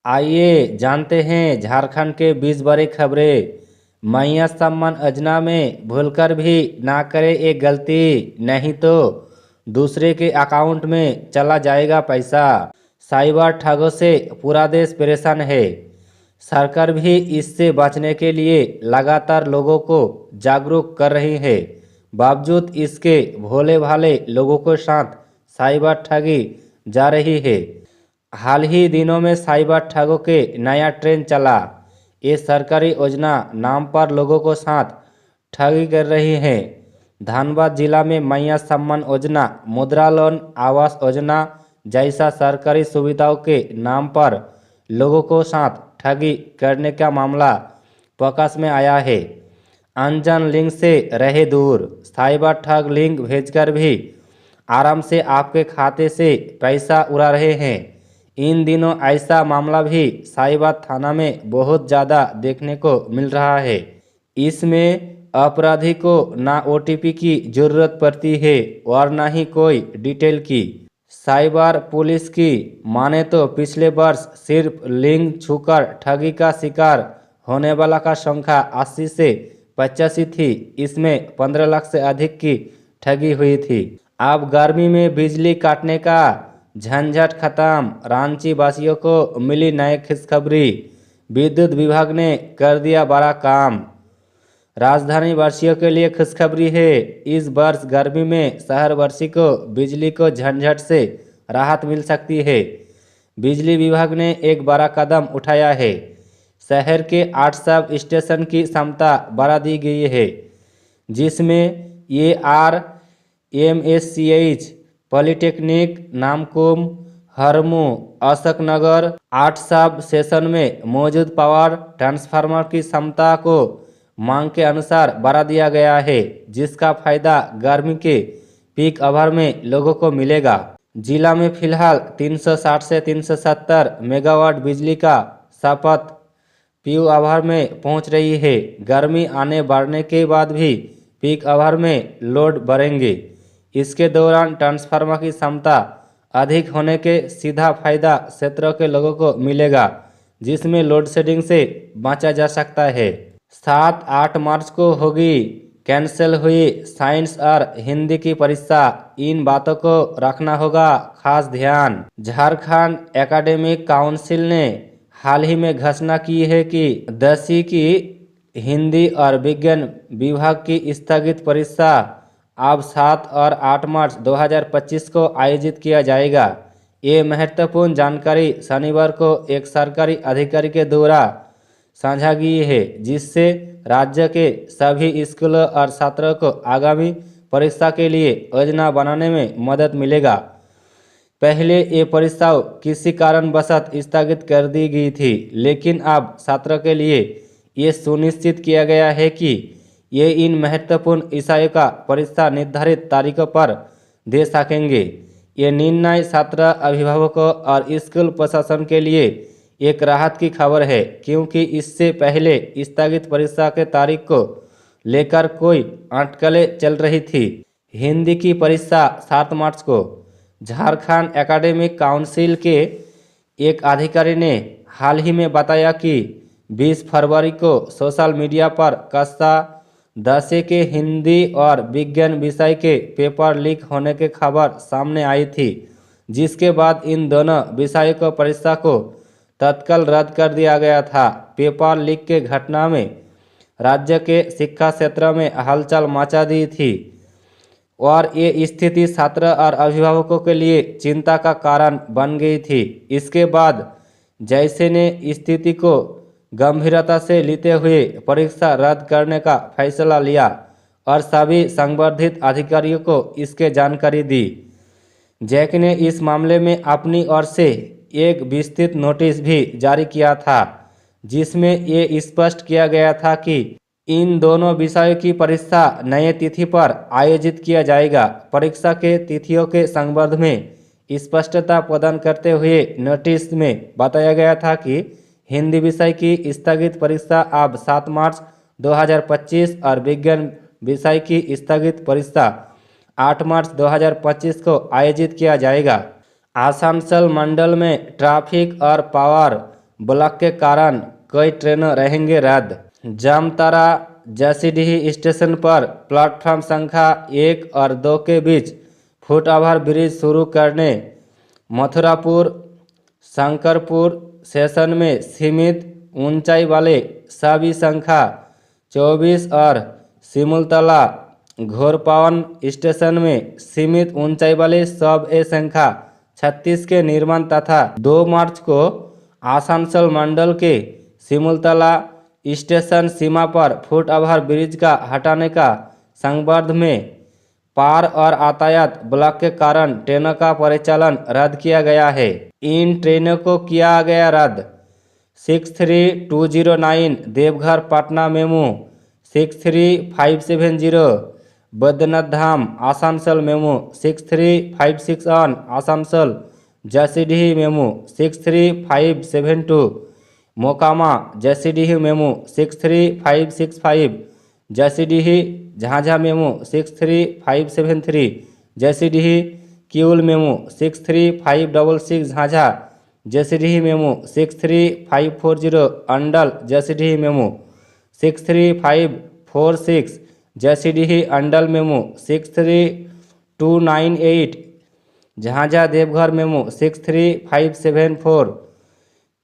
आइए जानते हैं झारखंड के 20 बड़ी खबरें। मैया सम्मान योजना में भूलकर भी ना करे एक गलती, नहीं तो दूसरे के अकाउंट में चला जाएगा पैसा। साइबर ठगों से पूरा देश परेशान है। सरकार भी इससे बचने के लिए लगातार लोगों को जागरूक कर रही है। बावजूद इसके भोले भाले लोगों के साथ साइबर ठगी जा रही है। हाल ही दिनों में साइबर ठगों के नया ट्रेंड चला। ये सरकारी योजना नाम पर लोगों को साथ ठगी कर रही है। धनबाद जिला में मैया सम्मान योजना, मुद्रा लोन, आवास योजना जैसा सरकारी सुविधाओं के नाम पर लोगों को साथ ठगी करने का मामला प्रकाश में आया है। अनजान लिंक से रहे दूर। साइबर ठग लिंक भेजकर भी आराम से आपके खाते से पैसा उड़ा रहे हैं। इन दिनों ऐसा मामला भी साइबर थाना में बहुत ज़्यादा देखने को मिल रहा है। इसमें अपराधी को ना ओटीपी की ज़रूरत पड़ती है और ना ही कोई डिटेल की। साइबर पुलिस की माने तो पिछले वर्ष सिर्फ लिंक छूकर ठगी का शिकार होने वाला का संख्या 80 से 85 थी। इसमें 15 लाख से अधिक की ठगी हुई थी। अब गर्मी में बिजली काटने का झंझट खत्म। रांची वासियों को मिली नई खुशखबरी। विद्युत विभाग ने कर दिया बड़ा काम। राजधानी वासियों के लिए खुशखबरी है। इस वर्ष गर्मी में शहरवासी को बिजली को झंझट से राहत मिल सकती है। बिजली विभाग ने एक बड़ा कदम उठाया है। शहर के 8 सब स्टेशन की क्षमता बढ़ा दी गई है, जिसमें ARMSCH, polytechnic, Namkum, Harmu, Ashoknagar 8 sub station में मौजूद पावर ट्रांसफार्मर की क्षमता को मांग के अनुसार बढ़ा दिया गया है, जिसका फायदा गर्मी के पीक आवर में लोगों को मिलेगा। जिला में फिलहाल 360 से 370 मेगावाट बिजली का खपत पीक आवर में पहुंच रही है। गर्मी आने बढ़ने के बाद भी पीक आवर में लोड बढ़ेंगे। इसके दौरान ट्रांसफार्मर की क्षमता अधिक होने के सीधा फायदा क्षेत्रों के लोगों को मिलेगा, जिसमें लोड शेडिंग से बचा जा सकता है। 7-8 मार्च को होगी कैंसिल हुई साइंस और हिंदी की परीक्षा। इन बातों को रखना होगा खास ध्यान। झारखंड एकेडमिक काउंसिल ने हाल ही में घोषणा की है कि 10वीं की हिंदी और विज्ञान विभाग की स्थगित परीक्षा अब 7 और 8 मार्च 2025 को आयोजित किया जाएगा। ये महत्वपूर्ण जानकारी शनिवार को एक सरकारी अधिकारी के द्वारा साझा की है, जिससे राज्य के सभी स्कूलों और छात्रों को आगामी परीक्षा के लिए योजना बनाने में मदद मिलेगा। पहले ये परीक्षा किसी कारणवश स्थगित कर दी गई थी, लेकिन अब छात्रों के लिए ये सुनिश्चित किया गया है कि ये इन महत्वपूर्ण विषयों का परीक्षा निर्धारित तारीखों पर दे सकेंगे। ये निर्णय छात्र, अभिभावकों और स्कूल प्रशासन के लिए एक राहत की खबर है, क्योंकि इससे पहले स्थगित परीक्षा के तारीख को लेकर कोई अटकलें चल रही थी। हिंदी की परीक्षा 7 मार्च को। झारखंड एकेडमिक काउंसिल के एक अधिकारी ने हाल ही में बताया कि 20 फरवरी को सोशल मीडिया पर कक्षा 10 के हिंदी और विज्ञान विषय के पेपर लीक होने की खबर सामने आई थी, जिसके बाद इन दोनों विषयों को परीक्षा को तत्काल रद्द कर दिया गया था। पेपर लीक के घटना में राज्य के शिक्षा क्षेत्र में हलचल मचा दी थी और ये स्थिति छात्र और अभिभावकों के लिए चिंता का कारण बन गई थी। इसके बाद जैसे ने स्थिति को गंभीरता से लेते हुए परीक्षा रद्द करने का फैसला लिया और सभी संबंधित अधिकारियों को इसके जानकारी दी। जैक ने इस मामले में अपनी ओर से एक विस्तृत नोटिस भी जारी किया था, जिसमें ये स्पष्ट किया गया था कि इन दोनों विषयों की परीक्षा नए तिथि पर आयोजित किया जाएगा। परीक्षा के तिथियों के संबंध में स्पष्टता प्रदान करते हुए नोटिस में बताया गया था कि हिंदी विषय की स्थगित परीक्षा अब 7 मार्च 2025 और विज्ञान विषय की स्थगित परीक्षा 8 मार्च 2025 को आयोजित किया जाएगा। आसनसोल मंडल में ट्रैफिक और पावर ब्लॉक के कारण कई ट्रेनें रहेंगे रद्द। जामताड़ा जसीडीह स्टेशन पर प्लेटफॉर्म संख्या 1 और 2 के बीच फुट ओवर ब्रिज शुरू करने। मथुरापुर शंकरपुर स्टेशन में सीमित ऊंचाई वाले सभी संख्या 24 और सिमुलतला घोरपावन स्टेशन में सीमित ऊंचाई वाले सब ए संख्या 36 के निर्माण तथा 2 मार्च को आसनसोल मंडल के सिमुलतला स्टेशन सीमा पर फुट ओवर ब्रिज का हटाने का संबंध में पार और यातायात ब्लॉक के कारण ट्रेनों का परिचालन रद्द किया गया है। इन ट्रेनों को किया गया रद्द। 63209 Deoghar Patna MEMU, 63570 Baidyanath Dham Asansol MEMU, 63561 Asansol Jasidih MEMU, 63572 Mokama Jasidih MEMU, 63565 Jasidih झांझा मेमू, 63573 जसीडीह किउल मेमू, 63566 झांझा Jasidih MEMU, 63540 Andal Jasidih MEMU, 63546 Jasidih Andal MEMU, 63298 झांझा देवघर मेमू, 63574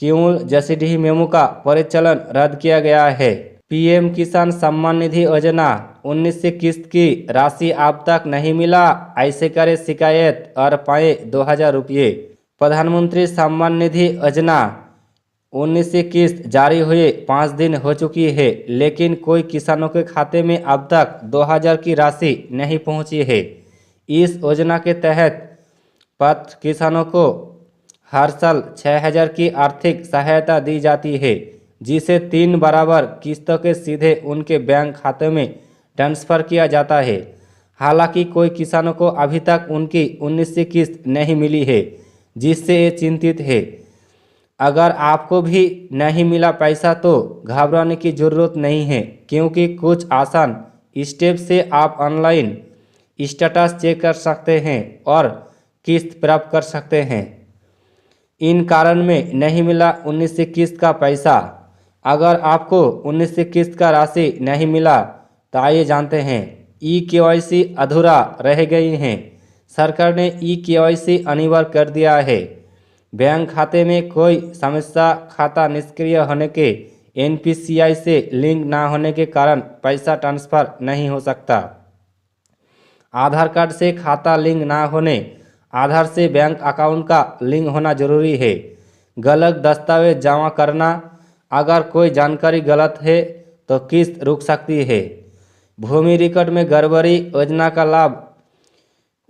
किउल जसीडीह मेमू का परिचालन रद्द किया गया है। पीएम किसान सम्मान निधि योजना 19 किस्त की राशि अब तक नहीं मिला, ऐसे करे शिकायत और पाए 2000 रुपये। प्रधानमंत्री सम्मान निधि योजना 19 किस्त जारी हुए 5 दिन हो चुकी है, लेकिन कोई किसानों के खाते में अब तक 2000 की राशि नहीं पहुंची है। इस योजना के तहत पात्र किसानों को हर साल 6000 की आर्थिक सहायता दी जाती है, जिसे 3 बराबर किस्तों के सीधे उनके बैंक खाते में ट्रांसफ़र किया जाता है। हालांकि कोई किसानों को अभी तक उनकी 19वीं किस्त नहीं मिली है, जिससे ये चिंतित है। अगर आपको भी नहीं मिला पैसा तो घबराने की ज़रूरत नहीं है, क्योंकि कुछ आसान स्टेप से आप ऑनलाइन स्टेटस चेक कर सकते हैं और किस्त प्राप्त कर सकते हैं। इन कारण में नहीं मिला 19वीं किस्त का पैसा। अगर आपको 19वीं किस्त का राशि नहीं मिला तो आइए जानते हैं। ई-केवाईसी अधूरा रह गई हैं। सरकार ने ई-केवाईसी अनिवार्य कर दिया है। बैंक खाते में कोई समस्या, खाता निष्क्रिय होने के, एनपीसीआई से लिंक ना होने के कारण पैसा ट्रांसफ़र नहीं हो सकता। आधार कार्ड से खाता लिंक ना होने, आधार से बैंक अकाउंट का लिंक होना जरूरी है। गलत दस्तावेज जमा करना, अगर कोई जानकारी गलत है तो किस्त रुक सकती है। भूमि रिकॉर्ड में गड़बड़ी योजना का लाभ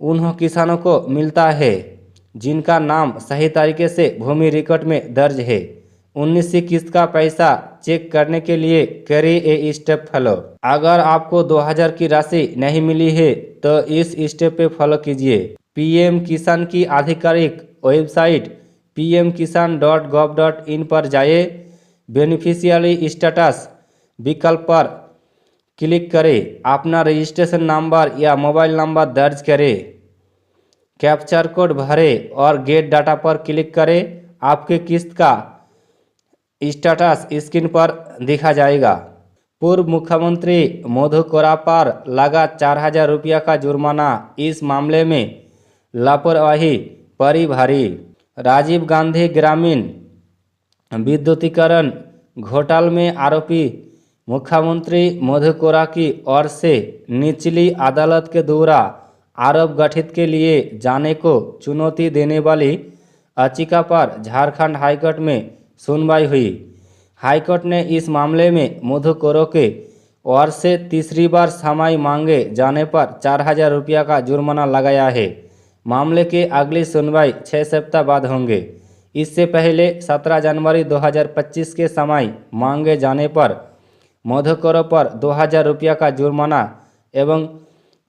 उन किसानों को मिलता है जिनका नाम सही तरीके से भूमि रिकॉर्ड में दर्ज है। 19वीं किस्त का पैसा चेक करने के लिए करिए ये स्टेप फॉलो। अगर आपको 2000 की राशि नहीं मिली है तो इस स्टेप पे फॉलो कीजिए। पीएम किसान की आधिकारिक वेबसाइट pmkisan.gov.in पर जाइए। बेनिफिशियरी स्टेटस विकल्प पर क्लिक करें। अपना रजिस्ट्रेशन नंबर या मोबाइल नंबर दर्ज करें, कैप्चर कोड भरें और गेट डाटा पर क्लिक करें। आपके किस्त का स्टेटस स्क्रीन पर दिखा जाएगा। पूर्व मुख्यमंत्री मधु कोरा पर लगा 4000 रुपया का जुर्माना। इस मामले में लापरवाही पड़ी भारी। राजीव गांधी ग्रामीण विद्युतीकरण घोटाले में आरोपी मुख्यमंत्री मधु कोरा की ओर से निचली अदालत के द्वारा आरोप गठित के लिए जाने को चुनौती देने वाली याचिका पर झारखंड हाईकोर्ट में सुनवाई हुई। हाईकोर्ट ने इस मामले में मधु कोरा के ओर से तीसरी बार समय मांगे जाने पर 4000 रुपया का जुर्माना लगाया है। मामले की अगली सुनवाई 6 सप्ताह बाद होंगे। इससे पहले 17 जनवरी 2025 के समय मांगे जाने पर मधु कोरा पर 2000 रुपया का जुर्माना एवं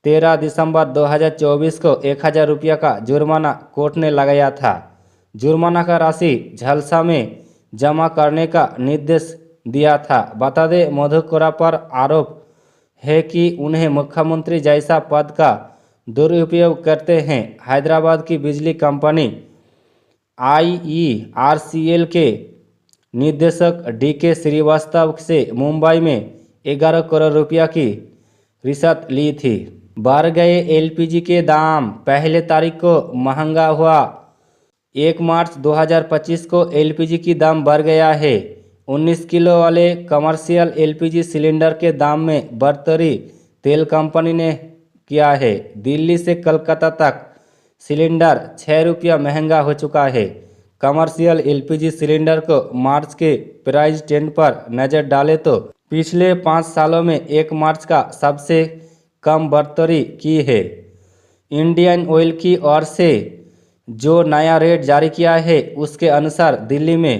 13 दिसंबर 2024 को 1000 रुपया का जुर्माना कोर्ट ने लगाया था। जुर्माना का राशि झलसा में जमा करने का निर्देश दिया था। बता दें, मधु कोरा पर आरोप है कि उन्हें मुख्यमंत्री जैसा पद का दुरुपयोग करते हैं। हैदराबाद की बिजली कंपनी IERCL के निदेशक DK श्रीवास्तव से मुंबई में 11 करोड़ रुपया की रिश्वत ली थी। बढ़ गए LPG के दाम, पहले तारीख को महंगा हुआ। 1 मार्च 2025 को LPG की दाम बढ़ गया है। 19 किलो वाले कमर्शियल LPG सिलेंडर के दाम में बढ़ोतरी तेल कंपनी ने किया है। दिल्ली से कलकत्ता तक सिलेंडर 6 रुपया महंगा हो चुका है। कमर्शियल LPG सिलेंडर को मार्च के प्राइस ट्रेंड पर नज़र डालें तो पिछले 5 सालों में 1 मार्च का सबसे कम बढ़ोतरी की है। इंडियन ऑयल की ओर से जो नया रेट जारी किया है उसके अनुसार दिल्ली में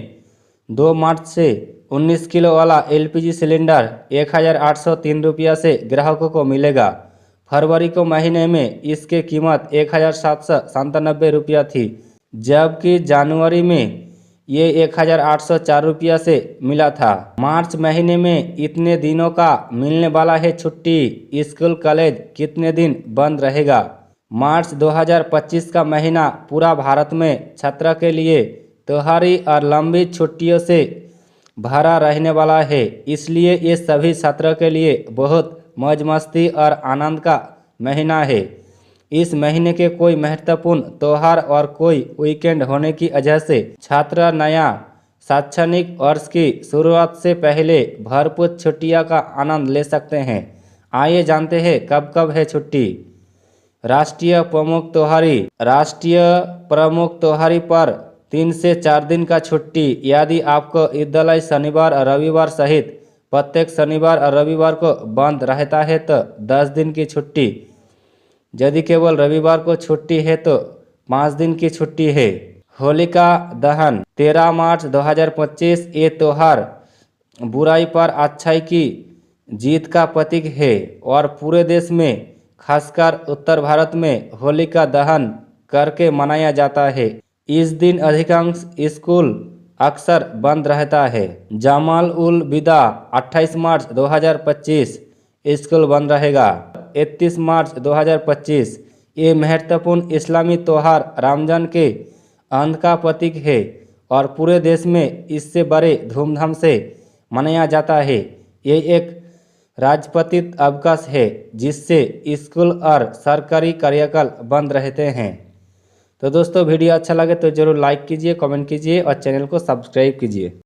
2 मार्च से 19 किलो वाला LPG सिलेंडर 1803 रुपया से ग्राहकों को मिलेगा। फरवरी को महीने में इसकी कीमत 1797 रुपया थी, जबकि जनवरी में ये 1804 रुपया से मिला था। मार्च महीने में इतने दिनों का मिलने वाला है छुट्टी। स्कूल कॉलेज कितने दिन बंद रहेगा? मार्च 2025 का महीना पूरा भारत में छात्रों के लिए त्योहारी और लंबी छुट्टियों से भरा रहने वाला है, इसलिए ये सभी छात्रों के लिए बहुत मौज मस्ती और आनंद का महीना है। इस महीने के कोई महत्वपूर्ण त्यौहार और कोई वीकेंड होने की वजह से छात्र नया शैक्षणिक वर्ष की शुरुआत से पहले भरपूर छुट्टियों का आनंद ले सकते हैं। आइए जानते हैं कब कब है छुट्टी। राष्ट्रीय प्रमुख त्योहारी पर 3 से 4 दिन का छुट्टी। यदि आपको विद्यालय शनिवार और रविवार सहित प्रत्येक शनिवार और रविवार को बंद रहता है तो 10 दिन की छुट्टी। यदि केवल रविवार को छुट्टी है तो 5 दिन की छुट्टी है। होलिका दहन 13 मार्च 2025। ये त्यौहार बुराई पर अच्छाई की जीत का प्रतीक है और पूरे देश में खासकर उत्तर भारत में होलिका दहन करके मनाया जाता है। इस दिन अधिकांश स्कूल अक्सर बंद रहता है। जमाल उल विदा 28 मार्च 2025 स्कूल बंद रहेगा। 31 मार्च 2025 ये महत्वपूर्ण इस्लामी त्यौहार रमजान के अंत का प्रतीक है और पूरे देश में इससे बड़े धूमधाम से मनाया जाता है। ये एक राजपत्रित अवकाश है जिससे स्कूल और सरकारी कार्यकलाप बंद रहते हैं। तो दोस्तों वीडियो अच्छा लगे तो ज़रूर लाइक कीजिए, कमेंट कीजिए और चैनल को सब्सक्राइब कीजिए।